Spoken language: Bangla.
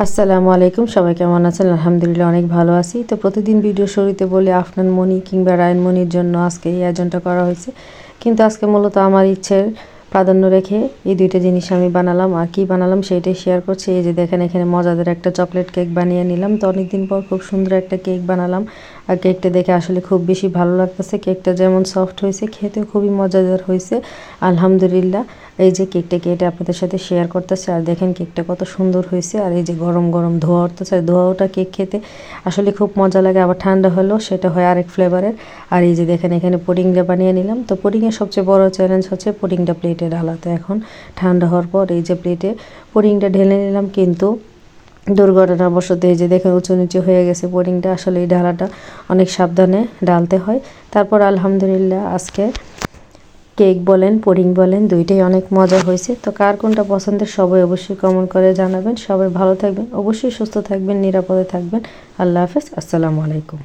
আসসালামু আলাইকুম, সবাই কেমন আছেন? আলহামদুলিল্লাহ অনেক ভালো আছি। তো প্রতিদিন ভিডিও শুরুতে বলি আফনান মনি কিংবা রায়ন মনির জন্য আজকে এই আয়োজনটা করা হয়েছে, কিন্তু আজকে মূলত আমার ইচ্ছের প্রাধান্য রেখে এই দুইটা জিনিস আমি বানালাম। আর কি বানালাম সেটাই শেয়ার করছি। এই যে দেখেন, এখানে মজাদার একটা চকলেট কেক বানিয়ে নিলাম। তো অনেকদিন পর খুব সুন্দর একটা কেক বানালাম, আর কেকটা দেখে আসলে খুব বেশি ভালো লাগতেছে। কেকটা যেমন সফট হয়েছে, খেতেও খুবই মজাদার হয়েছে আলহামদুলিল্লাহ। এই যে কেকটা কেটে আপনাদের সাথে শেয়ার করতেছে, আর দেখেন কেকটা কত সুন্দর হয়েছে। আর এই যে গরম গরম ধোয়া উঠতেছে, ধোয়াটা কেক খেতে আসলে খুব মজা লাগে। আবার ঠান্ডা হলেও সেটা হয় আরেক ফ্লেভারের। আর এই যে দেখেন, এখানে পুডিংটা বানিয়ে নিলাম। তো পুডিংয়ের সবচেয়ে বড় চ্যালেঞ্জ হচ্ছে পুডিংটা প্লেটে ঢালা। তো এখন ঠান্ডা হওয়ার পর এই যে প্লেটে পুডিংটা ঢেলে নিলাম, কিন্তু দুর্ঘটনাবশত এই যে দেখেন উঁচু নিচু হয়ে গেছে পুডিংটা। আসলে এই ঢালাটা অনেক সাবধানে ঢালতে হয়। তারপর আলহামদুলিল্লাহ আজকে কেক বলেন পুডিং বলেন দুইটাই অনেক মজা হয়েছে। তো কার কোনটা পছন্দের সবাই অবশ্যই কমেন্ট করে জানাবেন। সবাই ভালো থাকবেন, অবশ্যই সুস্থ থাকবেন, নিরাপদে থাকবেন। আল্লাহ হাফেজ, আসসালামু আলাইকুম।